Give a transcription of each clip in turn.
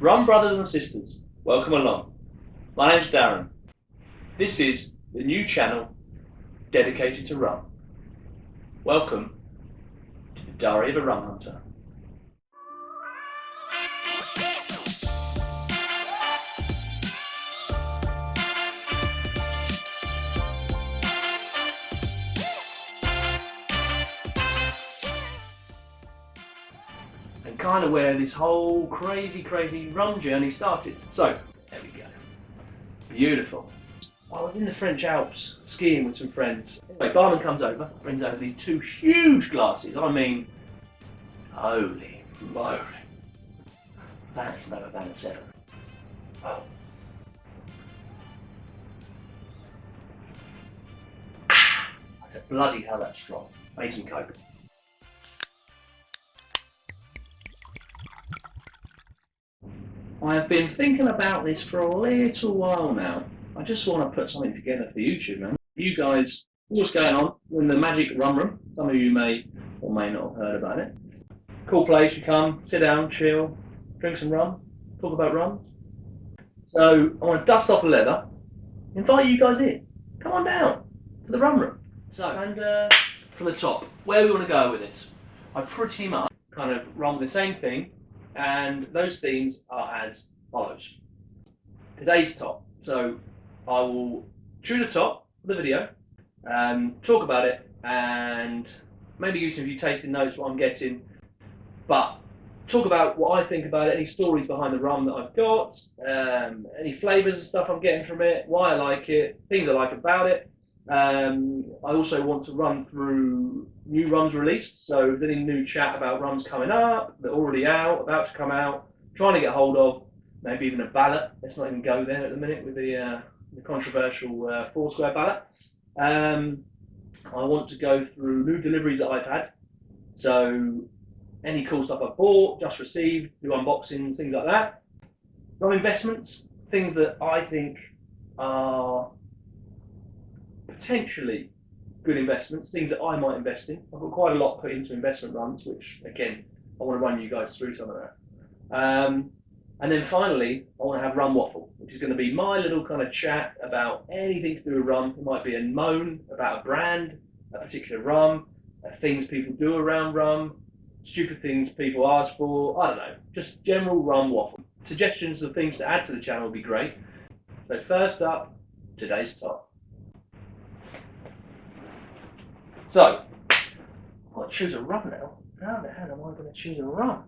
Rum brothers and sisters, welcome along. My name's Darren. This is the new channel dedicated to rum. Welcome to the Diary of a Rum Hunter. And kind of where this whole crazy rum journey started. So, there we go. Beautiful. I was in the French Alps skiing with some friends. Anyway, barman comes over, brings over these two huge glasses. I mean, holy moly. That is no Havana 7. Oh. I said, bloody hell, that's strong. Made some coke. I have been thinking about this for a little while now. I just want to put something together for YouTube, man. You guys, what's going on in the magic rum room? Some of you may or may not have heard about it. Cool place, you come, sit down, chill, drink some rum, talk about rum. So I want to dust off the leather, invite you guys in. Come on down to the rum room. So, and from the top, where we want to go with this? I pretty much kind of run the same thing, and those themes are as follows. Today's top. So I will choose a top for the video, talk about it, and maybe give some of you tasting notes what I'm getting, but talk about what I think about it, any stories behind the rum that I've got, any flavours and stuff I'm getting from it, why I like it, things I like about it. I also want to run through new rums released, so if there's any new chat about rums coming up, they're already out, about to come out, trying to get hold of, maybe even a ballot. Let's not even go there at the minute with the controversial Foursquare ballot. I want to go through new deliveries that I've had, so any cool stuff I've bought, just received, new unboxings, things like that. Rum investments, things that I think are potentially good investments, things that I might invest in. I've got quite a lot put into investment rums, which again, I want to run you guys through some of that. And then finally, I want to have Rum Waffle, which is going to be my little kind of chat about anything to do with rum. It might be a moan about a brand, a particular rum, things people do around rum, stupid things people ask for, I don't know, just general rum waffle. Suggestions of things to add to the channel would be great. So first up, today's top. So, I'll choose a rum now. How the hell am I going to choose a rum?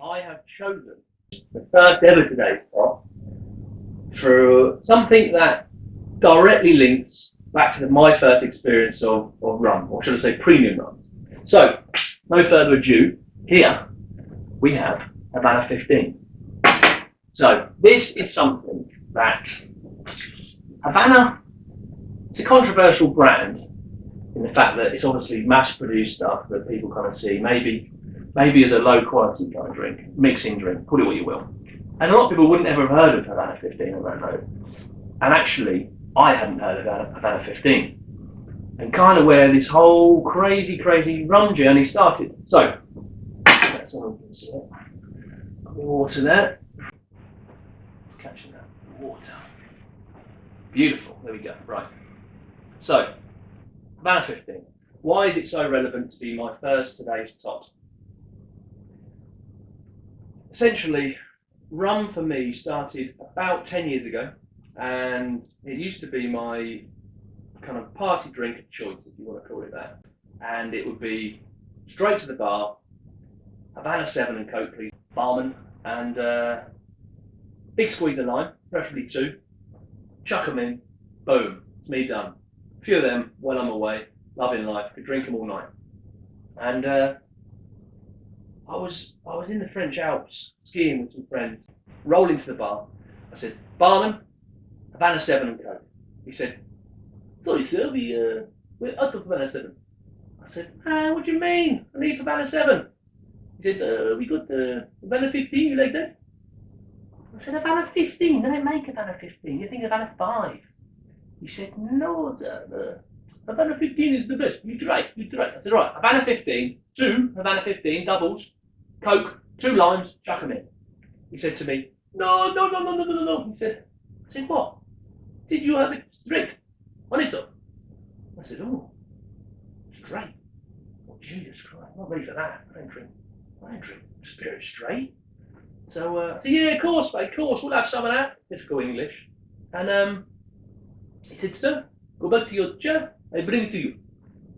I have chosen the first ever today's top for something that directly links back to my first experience of rum, or should I say premium rums. So, no further ado, here we have Havana 15. So this is something that Havana, it's a controversial brand in the fact that it's obviously mass-produced stuff that people kind of see, maybe as a low-quality kind of drink, mixing drink, call it what you will. And a lot of people wouldn't ever have heard of Havana 15 on that note. And actually, I hadn't heard of Havana 15. And kind of where this whole crazy rum journey started. So, that's all we can see. Got the water there. It's catching that water. Beautiful. There we go. Right. So, Havana 15. Why is it so relevant to be my first today's top? Essentially, rum for me started about 10 years ago, and it used to be my kind of party drink of choice, if you want to call it that. And it would be straight to the bar, Havana 7 and Coke, please, barman, and big squeeze of lime, preferably 2, chuck them in, boom, it's me done. A few of them, well I'm away, loving life, could drink them all night. And I was in the French Alps skiing with some friends, rolling to the bar. I said, barman, Havana 7 and Coke. He said, sorry sir, we're out of Havana 7. I said, what do you mean? I need Havana 7. He said, we got Havana 15, you like that? I said, Havana 15? They don't make Havana 15, you think Havana 5. He said, no sir, Havana 15 is the best, you try. I said, right, Havana 15, 2 Havana 15, doubles, Coke, 2 limes, chuck them in. He said to me, no. He said, I said, what? Did you have it straight? On it up? I said, oh, straight? Oh, Jesus Christ, I'm not ready for that. I don't drink spirit straight. So I said, yeah, of course, mate, of course, we'll have some of that. Difficult English. And he said, sir, go back to your chair, I bring it to you.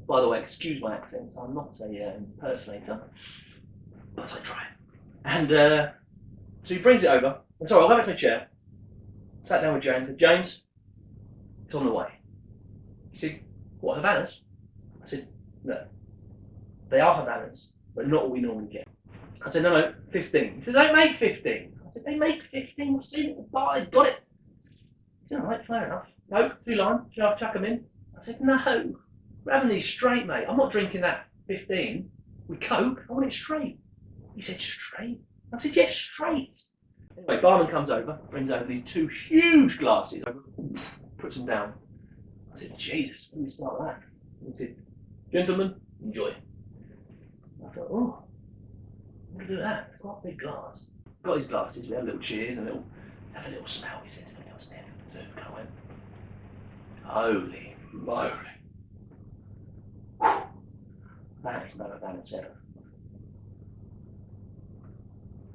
By the way, excuse my accents, I'm not a impersonator, but I try. And so he brings it over. I'm sorry, I'll go back to my chair. Sat down with James. I said, James, it's on the way. He said, what, Havanas? I said, no. They are Havanas, but not what we normally get. I said, no, 15. He said, they make 15. I said, they make 15? I've seen it at the bar, I got it. He said, all right, fair enough. No, 2 lime, shall I chuck them in? I said, no, we're having these straight, mate. I'm not drinking that 15 with Coke. I want it straight. He said, straight? I said, yes, straight. Anyway, barman comes over, brings over these 2 huge glasses, puts them down. I said, Jesus, when do we start with that? He said, gentlemen, enjoy. I thought, oh, I'm going to do that. It's quite a big glass. Got his glasses, we had a little cheers and have a little smell. He said, something else there. I went, holy moly. That is no Havana 7.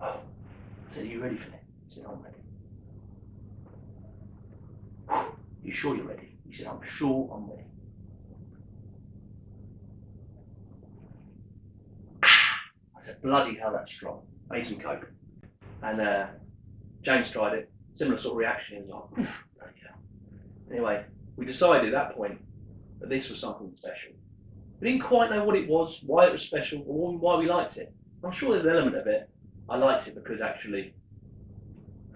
Oh, I said, are you ready for it? He said, I'm ready. You sure you're ready? He said, I'm sure I'm ready. I said, bloody hell, that's strong. I need some Coke. And James tried it, similar sort of reaction. He was like, bloody hell. Anyway, we decided at that point that this was something special. We didn't quite know what it was, why it was special, or why we liked it. I'm sure there's an element of it. I liked it because actually,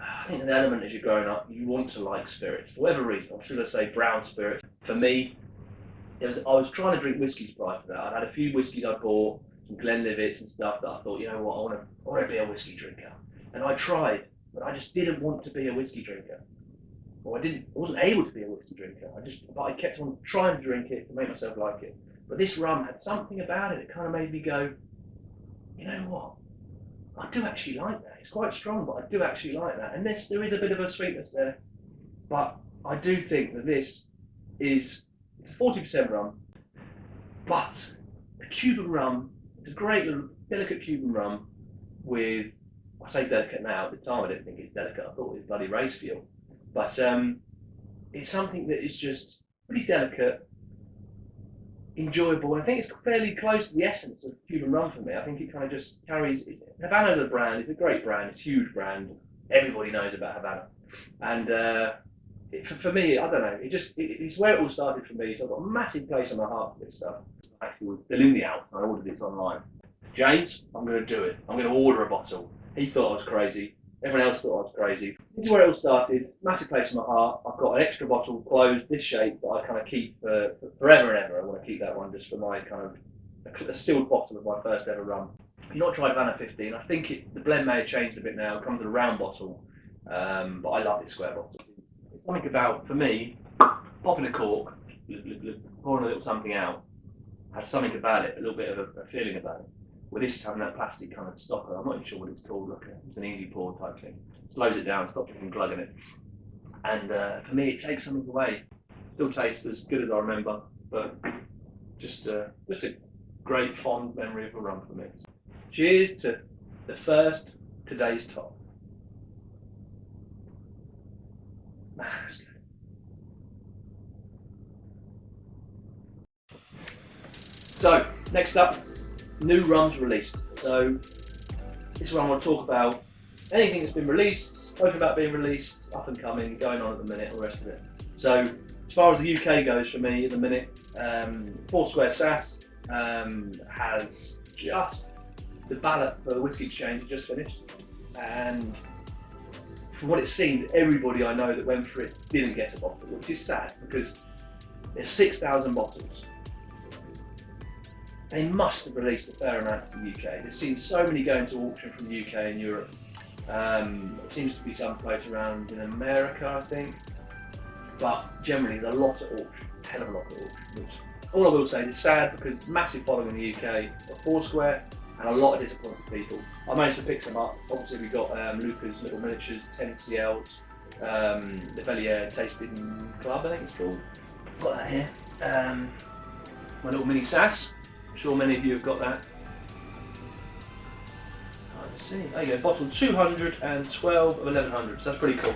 I think there's an element as you're growing up, you want to like spirits, for whatever reason. Or should I say brown spirit? For me, I was trying to drink whiskies prior to that. I'd had a few whiskies I bought, some Glenlivets and stuff that I thought, you know what, I want to be a whiskey drinker. And I tried, but I just didn't want to be a whiskey drinker. Or I wasn't able to be a whiskey drinker. But I kept on trying to drink it to make myself like it. But this rum had something about it that kind of made me go, you know what? I do actually like that. It's quite strong, but I do actually like that. And there is a bit of a sweetness there. But I do think that it's a 40% rum, but a Cuban rum, it's a great little delicate Cuban rum with, I say delicate now, at the time I didn't think it's delicate, I thought it was bloody race fuel. But it's something that is just pretty delicate, enjoyable. I think it's fairly close to the essence of Cuban rum for me. I think it kind of just carries. Havana's a brand. It's a great brand. It's a huge brand. Everybody knows about Havana, and for me, I don't know. It's where it all started for me. So I've got a massive place on my heart for this stuff. Actually, it's still in the Alps. I ordered this online. James, I'm going to do it. I'm going to order a bottle. He thought I was crazy. Everyone else thought I was crazy. This is where it all started. Massive place in my heart. I've got an extra bottle closed, this shape, that I kind of keep for forever and ever. I want to keep that one just for my kind of a sealed bottle of my first ever rum. If you've not tried Havana 15, I think the blend may have changed a bit now. It comes in a round bottle, but I love this square bottle. It's something about, for me, popping a cork, pouring a little something out, has something about it, a little bit of a feeling about it. With this having that plastic kind of stopper, I'm not even sure what it's called, look, it's an easy pour type thing. Slows it down, stops it from glugging it. And for me, it takes something away. Still tastes as good as I remember, but just a great fond memory of a rum for me. Cheers to the first today's top. That's good. So, next up, new rums released. So this is what I want to talk about. Anything that's been released, spoken about being released, up and coming, going on at the minute, all the rest of it. So as far as the UK goes for me at the minute, Foursquare Sass has just, the ballot for the Whisky Exchange just finished. And from what it seemed, everybody I know that went for it didn't get a bottle, which is sad because there's 6,000 bottles. They must have released a fair amount to the UK. They've seen so many going to auction from the UK and Europe. It seems to be some place around in America, I think. But generally, there's a lot at auction, a hell of a lot at auction. Which all I will say is sad because massive following in the UK of Foursquare, and a lot of disappointed people. I managed to pick some up. Obviously, we got Luca's Little Miniatures 10 CLs, the Bellier Tasting Club, I think it's called. I've got that here. My little mini Sass. I'm sure many of you have got that. Let's see. There you go. Bottle 212 of 1100. So that's pretty cool.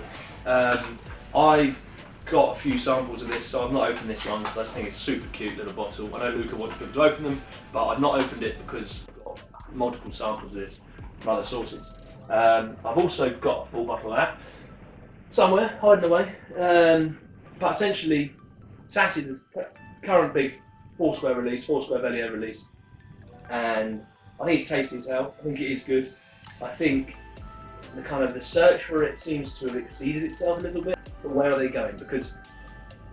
I've got a few samples of this, so I've not opened this one because I just think it's a super cute little bottle. I know Luca wants people to open them, but I've not opened it because I've got multiple samples of this from other sources. I've also got a full bottle of that somewhere hiding away. But essentially, Sass is a current big 4 square release, 4 square Bellier release, and I think it's tasty as hell. I think it is good. I think the search for it seems to have exceeded itself a little bit. But where are they going? Because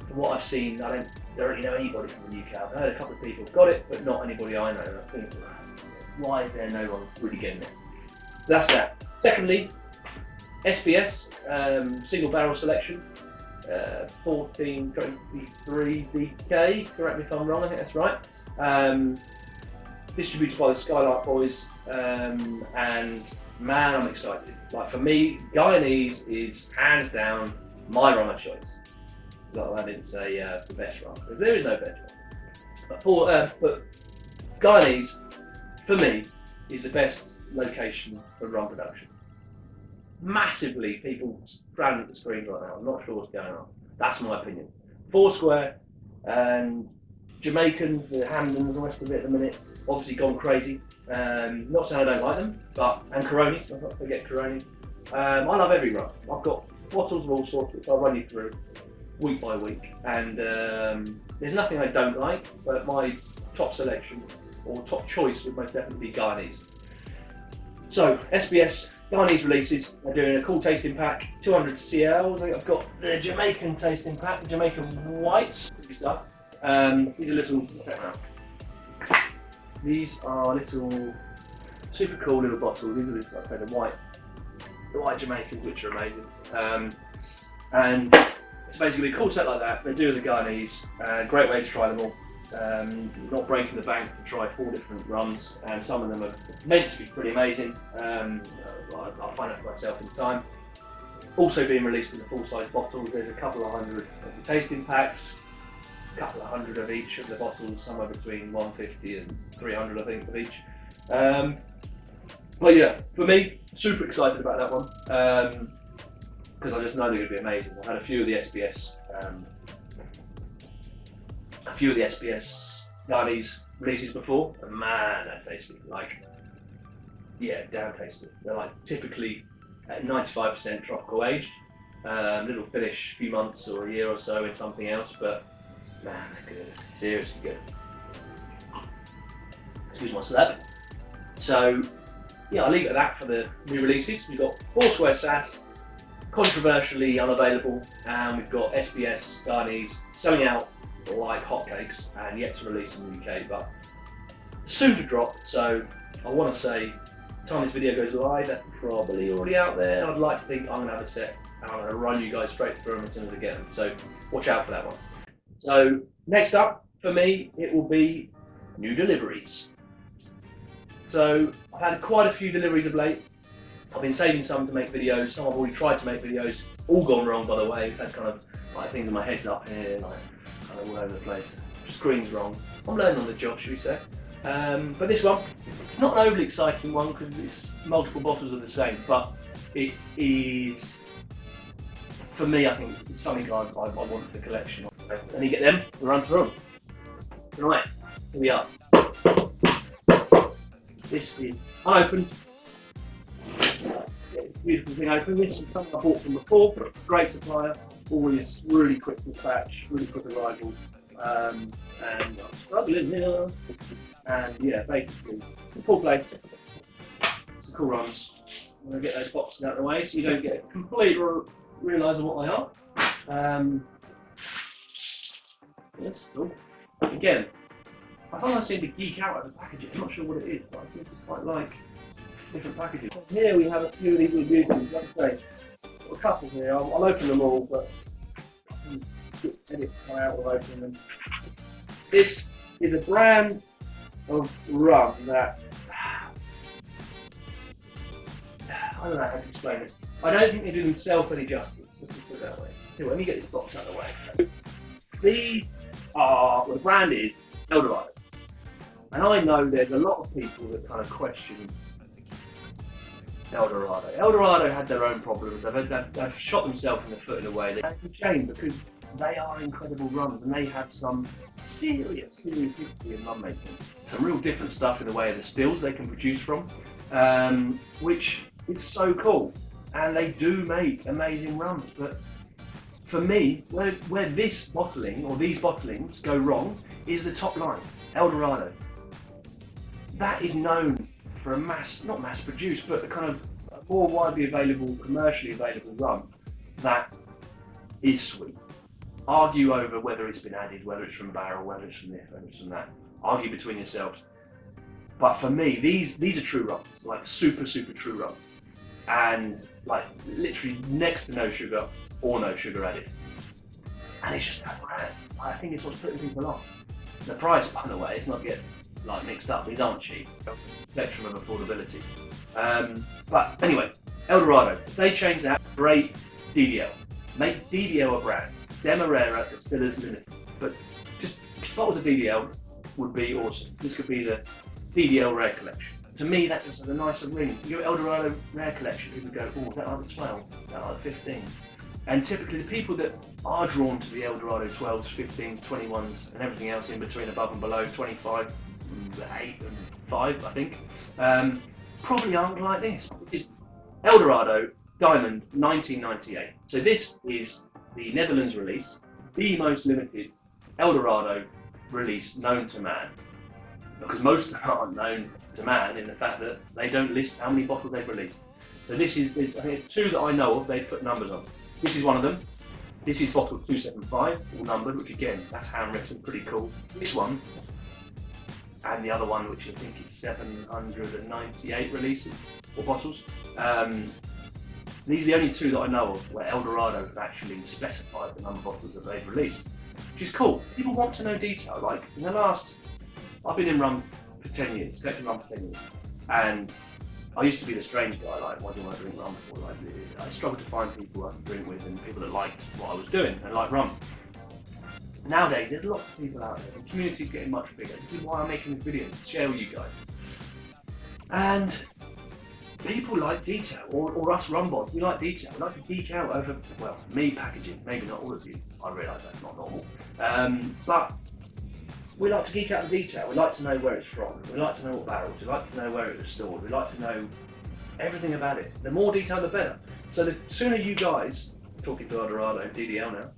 from what I've seen, I don't really know anybody from the UK. I've heard a couple of people have got it, but not anybody I know. And I think, why is there no one really getting it? So that's that. Secondly, SBS, single barrel selection, 1423 DK, correct me if I'm wrong, I think that's right. Distributed by the Skylight Boys, and man, I'm excited. Like, for me, Guyanese is hands down my rum of choice. So I didn't say the best rum, because there is no best rum. But Guyanese, for me, is the best location for rum production. Massively, people crowding at the screens right now. I'm not sure what's going on. That's my opinion. 4 square, and Jamaicans, the Hamdens, the rest of it at the minute, obviously gone crazy. Not saying I don't like them, and Coronis, let's not forget Coroni. I love every rum. I've got bottles of all sorts which I'll run you through week by week, and there's nothing I don't like, but my top selection or top choice would most definitely be Guyanese. So SBS Guyanese releases, they're doing a cool tasting pack, 200 CL. I think I've got the Jamaican tasting pack, Jamaican whites, good stuff. These are little, check them out. These are little, super cool little bottles. These are, like I say, the white Jamaicans, which are amazing. And it's basically a cool set like that. They do the Guyanese, great way to try them all. Not breaking the bank to try 4 different rums, and some of them are meant to be pretty amazing. I'll find out for myself in time. Also being released in the full-size bottles. There's a couple of hundred of the tasting packs, a couple of hundred of each of the bottles, somewhere between 150 and 300, I think, of each. But yeah, for me, super excited about that one, because I just know they're going to be amazing. I've had a few of the SBS Guyanese releases before, and man, they're tasty. Like, yeah, damn tasty. They're like typically at 95% tropical aged. Little finish, a few months or a year or so in something else, but man, they're good. Seriously good. Excuse my slap. So yeah, I'll leave it at that for the new releases. We've got 4 square Sass, controversially unavailable, and we've got SBS Guyanese selling out like hotcakes and yet to release in the UK, but soon to drop. So I want to say, by the time this video goes live, they're probably already out there. I'd like to think I'm going to have a set and I'm going to run you guys straight through them as soon as I get them. So watch out for that one. So next up for me, it will be new deliveries. So I've had quite a few deliveries of late. I've been saving some to make videos. Some I've already tried to make videos. All gone wrong, by the way. I've had kind of like things in my head's up here, like kind of all over the place. Screen's wrong. I'm learning on the job, should we say? But this one, it's not an overly exciting one because it's multiple bottles of the same, but it is, for me, I think it's something I want for the collection. And you get them, we run through them. Right, here we are. This is unopened. Beautiful thing open. This is something I bought from before. Great supplier, always really quick dispatch, really quick arrival. And I'm struggling here. And yeah, basically, full place. Some cool runs. I'm going to get those boxes out of the way so you don't get a complete realise of what they are. Yes, cool. Again, I find I seem to geek out over packaging. I'm not sure what it is, but I seem to quite like different packages. Here we have a few of these little beauties. Like I say, got a couple here. I'll open them all, but I can edit out of opening them. This is a brand of rum that I don't know how to explain it. I don't think they do themselves any justice. Let's just put it that way. So let me get this box out of the way. So, these are, well, the brand is Eldorado. And I know there's a lot of people that kind of question Eldorado. Eldorado had their own problems. They've shot themselves in the foot in a way. It's a shame because they are incredible rums and they have some serious history in rum making. Some real different stuff in the way of the stills they can produce from, which is so cool. And they do make amazing rums. But for me, where this bottling or these bottlings go wrong is the top line, Eldorado. That is known for a not mass produced, but a kind of more widely available, commercially available rum that is sweet. Argue over whether it's been added, whether it's from barrel, whether it's from this, whether it's from that. Argue between yourselves. But for me, these are true rums, like super true rums, and like literally next to no sugar or no sugar added. And it's just that brand. I think it's what's putting people off. The price, by the way, is not get like mixed up. These aren't cheap. Spectrum of affordability. But anyway, Eldorado. They changed that. Great DDL. Make DDL a brand. Demerara that still is limited. But just bottles of DDL would be awesome. This could be the DDL Rare Collection. To me, that just has a nicer ring. You go Eldorado Rare Collection, people go, oh, is that like the 12? Is that like the 15? And typically the people that are drawn to the Eldorado 12s, 15s, 21s, and everything else in between, above and below, 25, 8 and 5, I think, probably aren't like this. It's Eldorado Diamond 1998. So this is the Netherlands release, the most limited Eldorado release known to man, because most of them aren't known to man in the fact that they don't list how many bottles they've released. So this is I think 2 that I know of, they've put numbers on. This is one of them. This is bottle 275, all numbered, which again, that's handwritten, pretty cool. This one, and the other one, which I think is 798 releases, or bottles. These are the only 2 that I know of where Eldorado have actually specified the number of bottles that they've released, which is cool. People want to know detail. Like in the last, I've been in rum for 10 years, collecting rum for 10 years, and I used to be the strange guy, like, why do I drink rum for? Like, I struggled to find people I could drink with and people that liked what I was doing and liked rum. Nowadays, there's lots of people out there. The community's getting much bigger. This is why I'm making this video, to share with you guys. And people like detail, or us rum bods, we like detail. We like to geek out over, well, me packaging, maybe not all of you. I realise that's not normal. But we like to geek out in detail. We like to know where it's from. We like to know what barrels. We like to know where it was stored. We like to know everything about it. The more detail, the better. So the sooner you guys, talking to Eldorado, DDL now,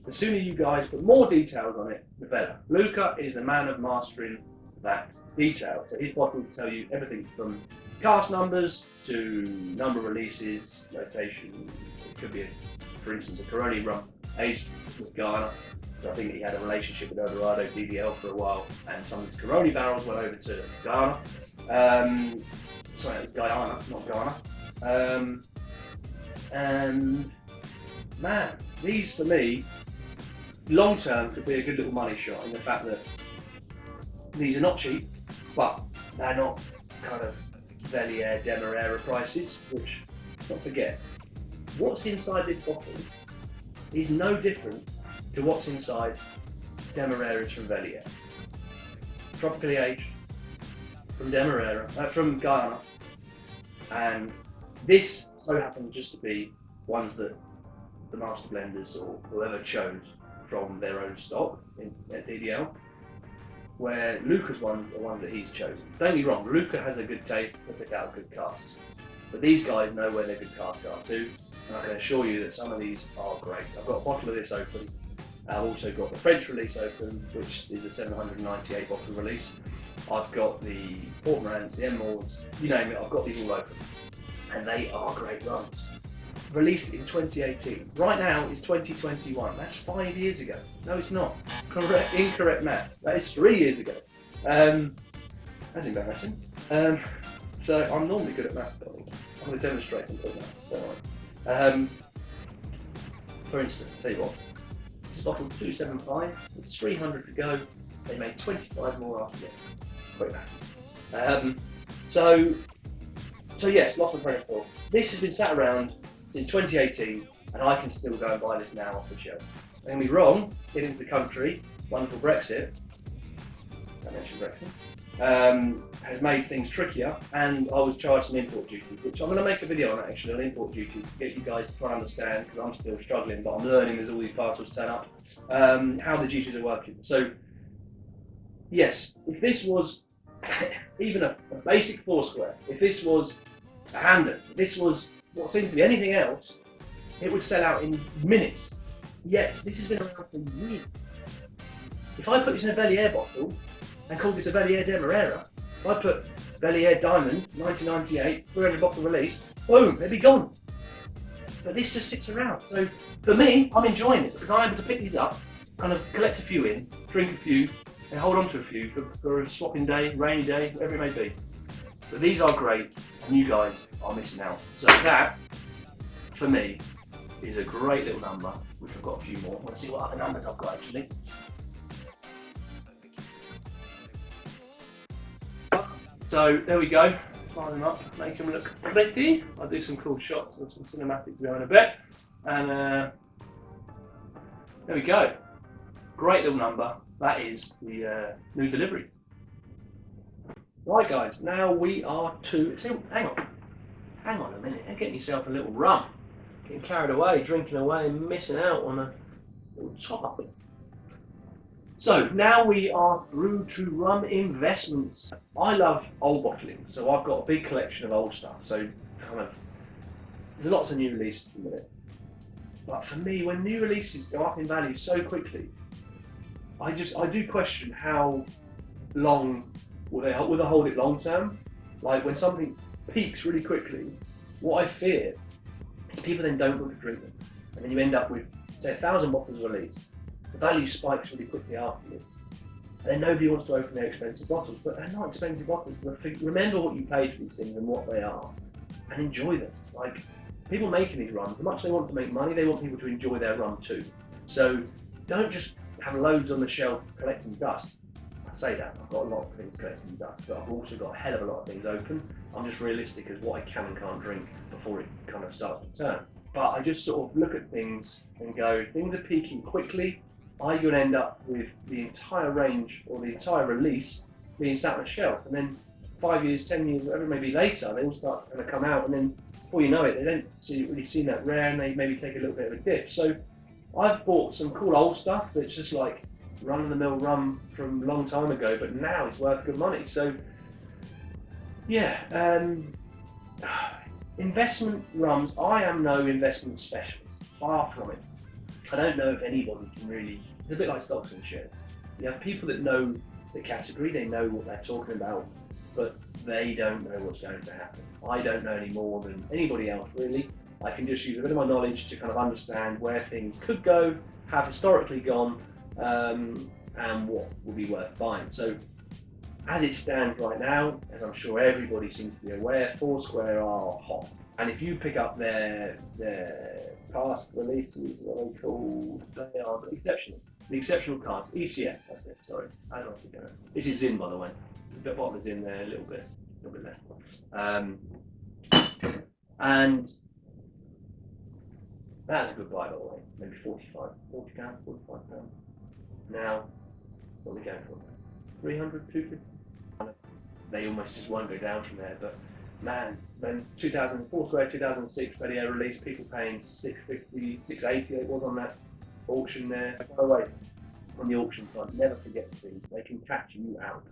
the sooner you guys put more details on it, the better. Luca is the man of mastering that detail. So his bottles tell you everything from cast numbers to number of releases, notation. It could be, for instance, a Coroni rum aged with Ghana. So I think he had a relationship with Eldorado DDL for a while, and some of his Coroni barrels went over to Ghana. Sorry, it was Guyana, not Ghana. And man, these for me, long term could be a good little money shot in the fact that these are not cheap, but they're not kind of Velier, Demerara prices, which, don't forget, what's inside this bottle is no different to what's inside Demerara's from Velier. Tropically aged from Demerara, from Guyana, and this so happens just to be ones that the master blenders or whoever chose from their own stock at DDL, where Luca's ones are ones that he's chosen. Don't get me wrong, Luca has a good taste to pick out good casts, but these guys know where their good casts are too, and I can assure you that some of these are great. I've got a bottle of this open. I've also got the French release open, which is the 798 bottle release. I've got the Port Morants, the Emeralds, you name it, I've got these all open. And they are great rums. Released in 2018. Right now it's 2021. That's 5 years ago. No, it's not. Incorrect math. That is 3 years ago. That's embarrassing. So I'm normally good at math, but I'm going to demonstrate some good maths. Don't worry. For instance, tell you what. This is bottle 275. It's 300 to go. They made 25 more after this. Quick maths. So So yes, lost my train of thought. This has been sat around since 2018, and I can still go and buy this now off the shelf. Don't get me wrong, getting into the country, wonderful Brexit, I mentioned Brexit, has made things trickier, and I was charged some import duties, which I'm going to make a video on actually, on import duties, to get you guys to try and understand, because I'm still struggling, but I'm learning as all these parcels turn up, how the duties are working. So, yes, if this was even a basic Foursquare, if this was a Hamden, if this was what seems to be anything else, it would sell out in minutes. Yes, this has been around for years. If I put this in a Bellier bottle and called this a Bellier Demerara, if I put Bellier Diamond 1998 300 bottle release, boom, it'd be gone. But this just sits around. So for me, I'm enjoying it because I'm able to pick these up, kind of collect a few in, drink a few, and hold on to a few for a swapping day, rainy day, whatever it may be. But these are great, and you guys are missing out. So that, for me, is a great little number, which I've got a few more. Let's see what other numbers I've got actually. So there we go. Fire them up, make them look pretty. I'll do some cool shots and some cinematics there in a bit. And there we go. Great little number. That is the new Deliveries. Right guys, now we are to, hang on a minute, you're getting yourself a little rum. Getting carried away, drinking away, and missing out on a little top up. So now we are through to Rum Investments. I love old bottling, so I've got a big collection of old stuff. So kind of, there's lots of new releases in it. But for me, when new releases go up in value so quickly, I do question how long will they hold it long term. Like when something peaks really quickly, what I fear is people then don't want to drink them, and then you end up with say 1,000 bottles released. The value spikes really quickly afterwards, and then nobody wants to open their expensive bottles. But they're not expensive bottles. Remember what you paid for these things and what they are, and enjoy them. Like people making these rums, as much as they want to make money, they want people to enjoy their rum too. So don't just have loads on the shelf collecting dust. I say that, I've got a lot of things collecting dust, but I've also got a hell of a lot of things open. I'm just realistic as what I can and can't drink before it kind of starts to turn. But I just sort of look at things and go, things are peaking quickly. Are you going to end up with the entire range or the entire release being sat on a shelf? And then 5 years, 10 years, whatever it may be later, they all start to kind of come out, and then before you know it, they don't really seem that rare, and they maybe take a little bit of a dip. So I've bought some cool old stuff that's just like run-of-the-mill rum from a long time ago, but now it's worth good money. So yeah, investment rums, I am no investment specialist, far from it. I don't know if anybody can really, it's a bit like stocks and shares. You have people that know the category, they know what they're talking about, but they don't know what's going to happen. I don't know any more than anybody else really. I can just use a bit of my knowledge to kind of understand where things could go, have historically gone, and what will be worth buying. So as it stands right now, as I'm sure everybody seems to be aware, Foursquare are hot. And if you pick up their past releases, what are they called? They are exceptional. The exceptional cards, ECS, that's it, sorry. I don't know if you're going to. This is Zin, by the way. The bottle is in there a little bit left. And that's a good buy, by the way. Maybe 40 pounds, 45 pounds. Now, what are we going for? 300, 250? They almost just won't go down from there, but man, when 2004 Square 2006 Bellier release, people paying 650, 680 it was on that auction there. By the way, on the auction front, never forget things, they can catch you out.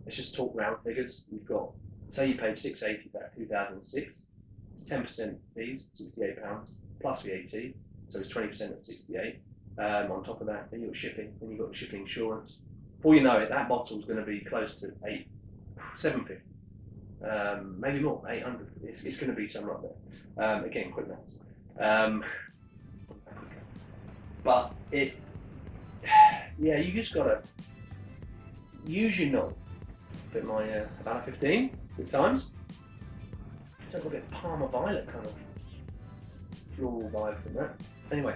Let's just talk round figures. You've got, say you paid 680 for that 2006, 10% fees, £68 plus VAT, so it's 20% of 68. On top of that, then you've got shipping, then you've got shipping insurance. Before you know it, that bottle's going to be close to 750, maybe more, 800. It's going to be somewhere up there. Again, quick maths. But it, yeah, you just got to use your knowledge. Bit my Havana 15 good times. Just got a bit of Parma Violet kind of floral vibe from that. Anyway,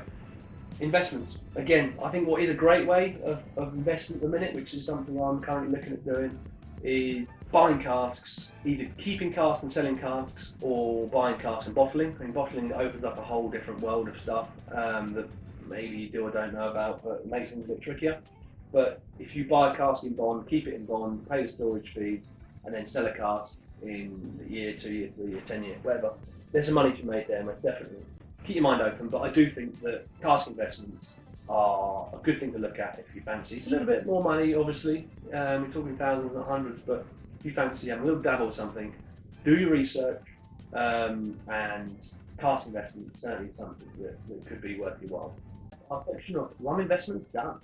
investments. Again, I think what is a great way of investing at the minute, which is something I'm currently looking at doing, is buying casks, either keeping casks and selling casks, or buying casks and bottling. I mean, bottling opens up a whole different world of stuff that maybe you do or don't know about, but it makes things a bit trickier. But if you buy a cask in bond, keep it in bond, pay the storage fees, and then sell a cask in a year, 2 year, 3 year, 10 year, whatever, there's some money to be made there, most definitely. Keep your mind open, but I do think that cask investments are a good thing to look at if you fancy. It's a little bit more money, obviously. We're talking thousands, not hundreds, but if you fancy having a little dabble or something, do your research, and cask investment is certainly something that could be worth your while. Our section of Rum Investments done.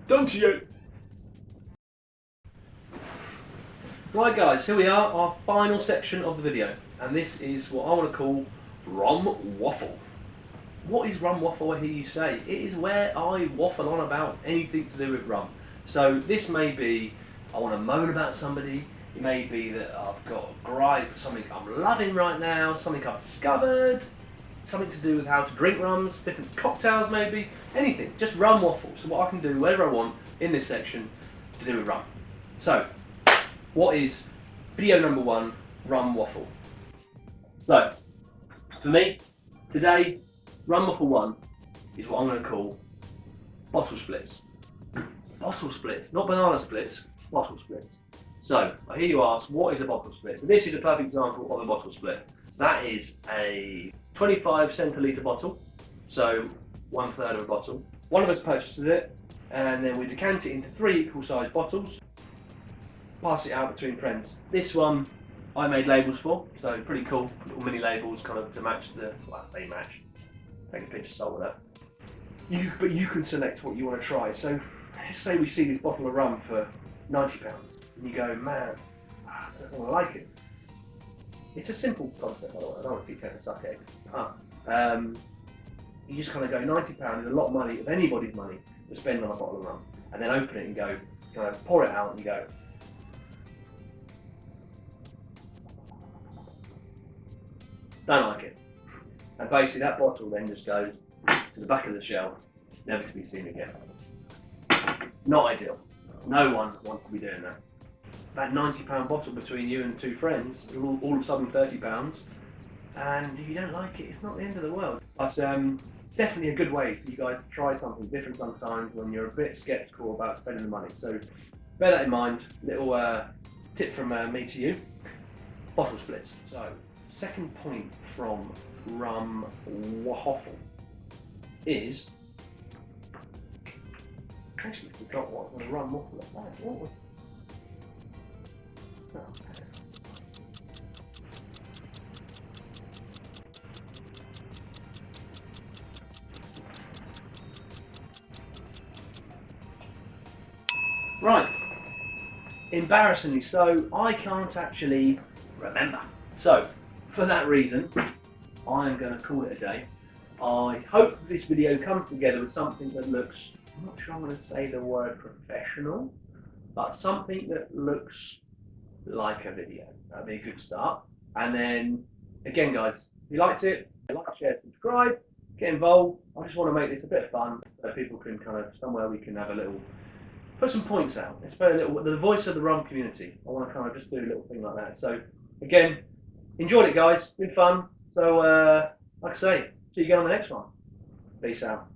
Done to you! Right guys, here we are, our final section of the video, and this is what I want to call Rum Waffle. What is Rum Waffle, I hear you say? It is where I waffle on about anything to do with rum. So this may be, I want to moan about somebody, it may be that I've got a gripe for something I'm loving right now, something I've discovered, something to do with how to drink rums, different cocktails maybe, anything, just rum waffle. So what I can do, whatever I want in this section to do with rum. So, what is video number 1, Rum Waffle? So, for me, today, Rum Waffle 1 is what I'm going to call bottle splits. Bottle splits, not banana splits, bottle splits. So, I hear you ask, what is a bottle split? So this is a perfect example of a bottle split. That is a 25 centilitre bottle, so 1/3 of a bottle. One of us purchases it, and then we decant it into 3 equal sized bottles, pass it out between friends. This one I made labels for, so pretty cool, little mini labels kind of to match the, well, I say match, take a pinch of salt with that. But you can select what you want to try. So let's say we see this bottle of rum for £90, and you go, man, I don't want to like it. It's a simple concept, by the way. I don't want to teach you how to suck eggs. You just kind of go, £90 is a lot of money, of anybody's money, to spend on a bottle of rum. And then open it and go, kind of pour it out and you go, don't like it. And basically that bottle then just goes to the back of the shelf, never to be seen again. Not ideal. No one wants to be doing that. That £90 bottle between you and 2 friends, all of a sudden £30, and if you don't like it, it's not the end of the world. But definitely a good way for you guys to try something different sometimes when you're a bit sceptical about spending the money. So bear that in mind. Little tip from me to you. Bottle splits. So second point from Rum Waffle is, actually forgot what was a Rum Waffle like that. What was? Oh, okay. Right, embarrassingly so, I can't actually remember. So, for that reason, I am going to call it a day. I hope this video comes together with something that looks, I'm not sure I'm going to say the word professional, but something that looks like a video. That'd be a good start. And then, again guys, if you liked it, like, share, subscribe, get involved. I just want to make this a bit of fun so people can kind of, somewhere we can have a little, put some points out. It's very little, the voice of the rum community. I want to kind of just do a little thing like that. So again, enjoyed it guys, been fun. So like I say, see you again on the next one. Peace out.